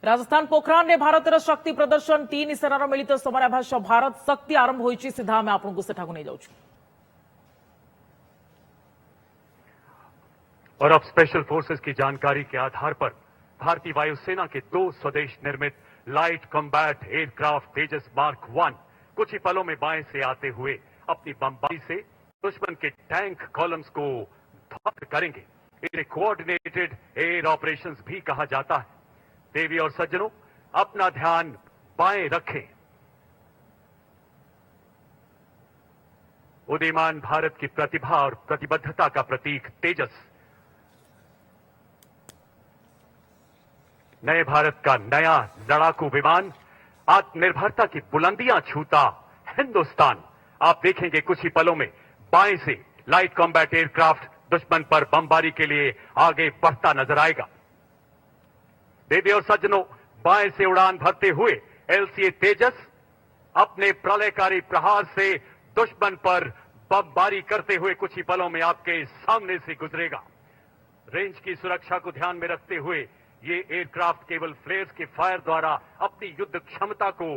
राजस्थान पोखरान ने भारतर शक्ति प्रदर्शन 3 सेनार मिलित समराभ्यास भारत शक्ति आरंभ होइछि। सीधा आम आपको सेठाकु नहीं जाउछु। और अब स्पेशल फोर्सेस की जानकारी के आधार पर भारतीय वायुसेना के 2 स्वदेश निर्मित लाइट कॉम्बैट एयरक्राफ्ट तेजस मार्क 1 कुछ ही पलों में बाएं से आते हुए अपनी बमबारी से दुश्मन के टैंक कॉलम्स को ध्वस्त करेंगे। इन्हें कोऑर्डिनेटेड एयर ऑपरेशंस भी कहा जाता है। देवी और सज्जनों, अपना ध्यान बाएं रखें। उदीयमान भारत की प्रतिभा और प्रतिबद्धता का प्रतीक तेजस नए भारत का नया लड़ाकू विमान, आत्मनिर्भरता की बुलंदियां छूता हिंदुस्तान। आप देखेंगे कुछ ही पलों में बाएं से लाइट कॉम्बैट एयरक्राफ्ट दुश्मन पर बमबारी के लिए आगे बढ़ता नजर आएगा। देवी और सज्जनों, बाएं से उड़ान भरते हुए एलसीए तेजस अपने प्रलयकारी प्रहार से दुश्मन पर बमबारी करते हुए कुछ ही पलों में आपके सामने से गुजरेगा। रेंज की सुरक्षा को ध्यान में रखते हुए ये एयरक्राफ्ट केवल फ्लेयर्स के फायर द्वारा अपनी युद्ध क्षमता को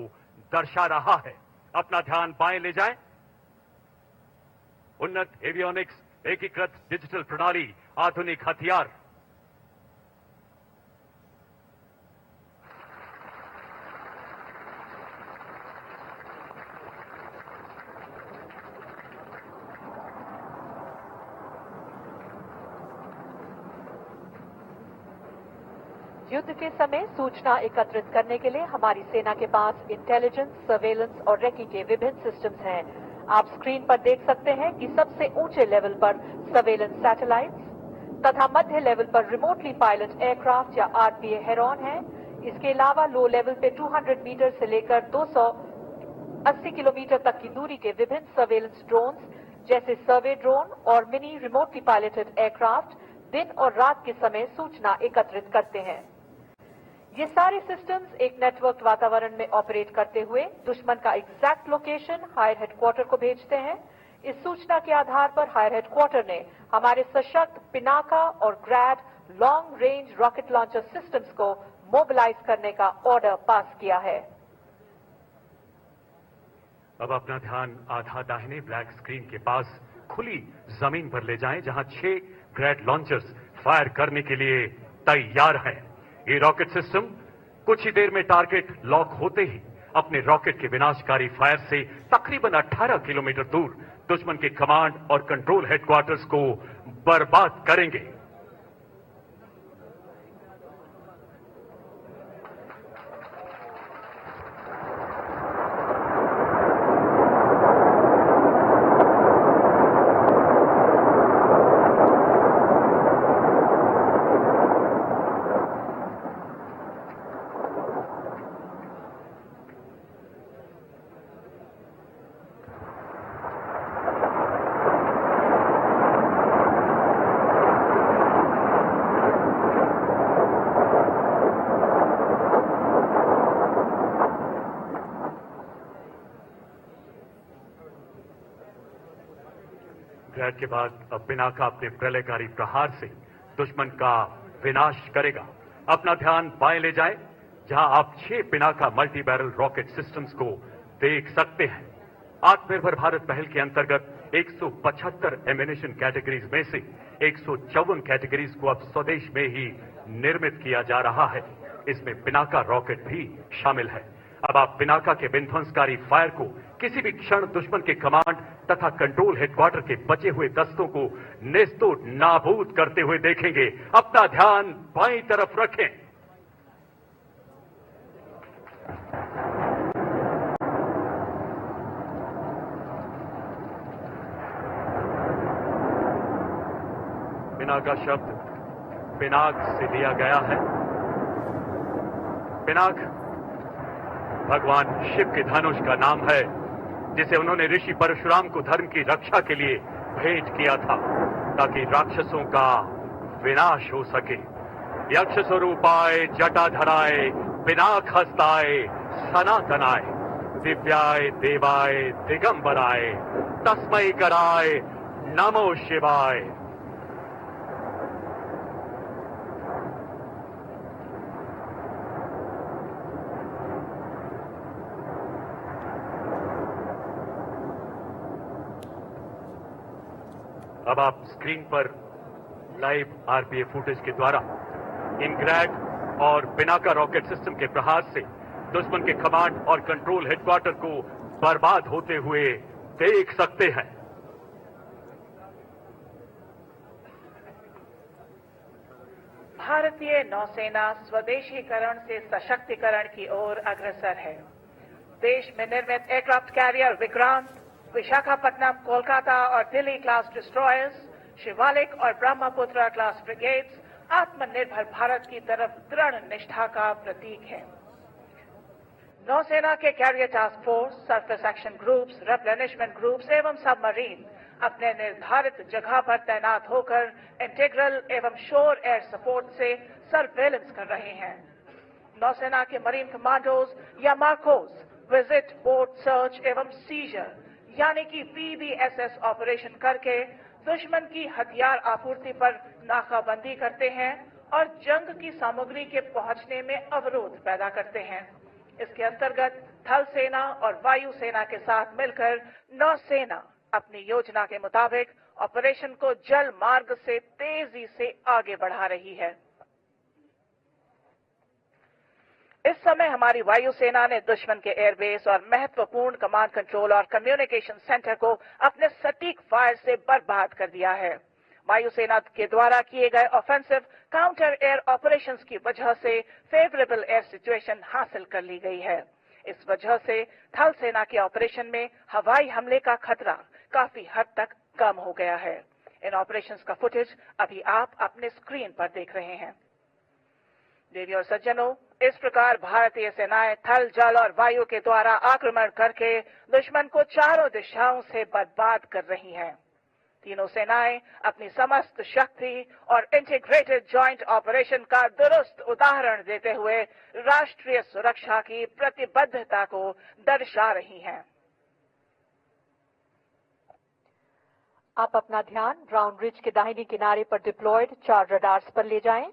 दर्शा रहा है। अपना ध्यान बाएं ले जाएं। उन्नत एवियोनिक्स, एकीकृत डिजिटल प्रणाली, आधुनिक हथियार। युद्ध के समय सूचना एकत्रित करने के लिए हमारी सेना के पास इंटेलिजेंस, सर्वेलेंस और रेकी के विभिन्न सिस्टम्स हैं। आप स्क्रीन पर देख सकते हैं कि सबसे ऊंचे लेवल पर सर्वेलेंस सैटेलाइट्स तथा मध्य लेवल पर रिमोटली पायलट एयरक्राफ्ट या आरपीए हेरॉन है। इसके अलावा लो लेवल पे 200 मीटर से लेकर 280 किलोमीटर तक की दूरी के विभिन्न सर्वेलेंस ड्रोन्स जैसे सर्वे ड्रोन और मिनी रिमोटली पायलटेड एयरक्राफ्ट दिन और रात के समय सूचना एकत्रित करते हैं। ये सारे सिस्टम्स एक नेटवर्क वातावरण में ऑपरेट करते हुए दुश्मन का एग्जैक्ट लोकेशन हायर हेडक्वार्टर को भेजते हैं। इस सूचना के आधार पर हायर हेडक्वार्टर ने हमारे सशक्त पिनाका और Grad long range rocket launcher systems को मोबिलाइज करने का ऑर्डर पास किया है। अब अपना ध्यान आधा दाहिने ब्लैक स्क्रीन के पास खुली जमीन पर ले जाएं, जहां 6 ग्रैड लॉन्चर्स फायर करने के लिए तैयार हैं। ये रॉकेट सिस्टम कुछ ही देर में टारगेट लॉक होते ही अपने रॉकेट के विनाशकारी फायर से तकरीबन 18 किलोमीटर दूर दुश्मन के कमांड और कंट्रोल हेडक्वार्टर्स को बर्बाद करेंगे। ग्रैड के बाद अब पिनाका अपने प्रलयकारी प्रहार से दुश्मन का विनाश करेगा। अपना ध्यान बाएं ले जाएं, जहां आप 6 Pinaka multi barrel rocket systems को देख सकते हैं। आत्मनिर्भर भारत पहल के अंतर्गत 175 एमिनेशन कैटेगरीज में से 154 कैटेगरीज को अब स्वदेश में ही निर्मित किया जा रहा है। इसमें पिनाका रॉकेट भी शामिल है। अब आप पिनाका के विध्वंसकारी फायर को किसी भी क्षण दुश्मन के कमांड तथा कंट्रोल हेडक्वार्टर के बचे हुए दस्तों को नेस्तो नाबूद करते हुए देखेंगे। अपना ध्यान बाईं तरफ रखें। पिनाका शब्द पिनाक से लिया गया है। पिनाक भगवान शिव के धनुष का नाम है, जिसे उन्होंने ऋषि परशुराम को धर्म की रक्षा के लिए भेंट किया था, ताकि राक्षसों का विनाश हो सके। यक्ष स्वरूपाय जटाधराय पिनाक हस्ताय सनातनाय दिव्याय देवाय दिगंबराय तस्मै कराय नमो शिवाय। अब आप स्क्रीन पर लाइव आरपीए फुटेज के द्वारा इंग्रैड और पिनाका रॉकेट सिस्टम के प्रहार से दुश्मन के कमांड और कंट्रोल हेडक्वार्टर को बर्बाद होते हुए देख सकते हैं। भारतीय नौसेना स्वदेशीकरण से सशक्तिकरण की ओर अग्रसर है। देश में निर्मित एयरक्राफ्ट कैरियर विक्रांत, विशाखापट्टनम, कोलकाता और दिल्ली क्लास डिस्ट्रॉयर्स, शिवालिक और ब्रह्मपुत्र क्लास ब्रिगेड्स आत्मनिर्भर भारत की तरफ दृढ़ निष्ठा का प्रतीक है। नौसेना के carrier task force, surface action groups, replenishment groups एवं सबमरीन अपने निर्धारित जगह पर तैनात होकर इंटीग्रल एवं शोर एयर सपोर्ट से सर्वेलेंस कर रहे हैं। नौसेना के मरीन कमांडोज या मार्कोस विजिट, बोट सर्च एवं सीजर यानी कि PBSS ऑपरेशन करके दुश्मन की हथियार आपूर्ति पर नाकाबंदी करते हैं और जंग की सामग्री के पहुंचने में अवरोध पैदा करते हैं। इसके अंतर्गत थल सेना और वायु सेना के साथ मिलकर नौसेना अपनी योजना के मुताबिक ऑपरेशन को जल मार्ग से तेजी से आगे बढ़ा रही है। इस समय हमारी वायुसेना ने दुश्मन के एयरबेस और महत्वपूर्ण कमांड कंट्रोल और कम्युनिकेशन सेंटर को अपने सटीक फायर से बर्बाद कर दिया है। वायुसेना के द्वारा किए गए ऑफेंसिव काउंटर एयर ऑपरेशंस की वजह से फेवरेबल एयर सिचुएशन हासिल कर ली गई है। इस वजह से थल सेना के ऑपरेशन में हवाई हमले का खतरा काफी हद तक कम हो गया है। इन ऑपरेशंस का फुटेज अभी आप अपने स्क्रीन पर देख रहे हैं। देवी और सज्जनों, इस प्रकार भारतीय सेनाएं थल, जल और वायु के द्वारा आक्रमण करके दुश्मन को चारों दिशाओं से बर्बाद कर रही हैं। तीनों सेनाएं अपनी समस्त शक्ति और इंटीग्रेटेड जॉइंट ऑपरेशन का दुरुस्त उदाहरण देते हुए राष्ट्रीय सुरक्षा की प्रतिबद्धता को दर्शा रही हैं। आप अपना ध्यान राउंड रिज के दाहिने किनारे पर डिप्लॉयड 4 रडार्स पर ले जाएं।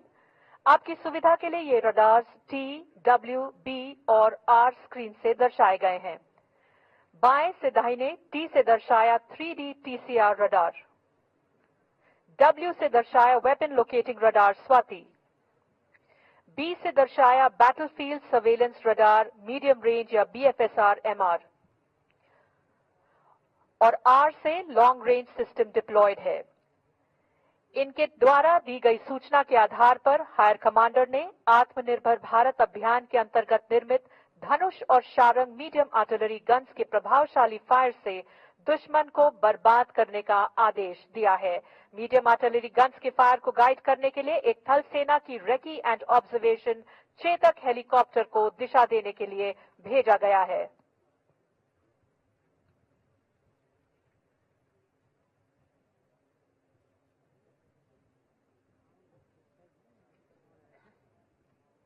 आपकी सुविधा के लिए ये रडार्स T, W, B और R स्क्रीन से दर्शाए गए हैं। बाएं से दाहिने T से दर्शाया 3D TCR रडार, W से दर्शाया weapon locating radar Swati, B से दर्शाया battlefield surveillance radar medium range या BFSR MR और R से लॉन्ग रेंज सिस्टम डिप्लॉयड है। इनके द्वारा दी गई सूचना के आधार पर हायर कमांडर ने आत्मनिर्भर भारत अभियान के अंतर्गत निर्मित धनुष और शारंग मीडियम आर्टिलरी गन्स के प्रभावशाली फायर से दुश्मन को बर्बाद करने का आदेश दिया है। मीडियम आर्टिलरी गन्स के फायर को गाइड करने के लिए एक थल सेना की recce and observation Chetak helicopter को दिशा देने के लिए भेजा गया है।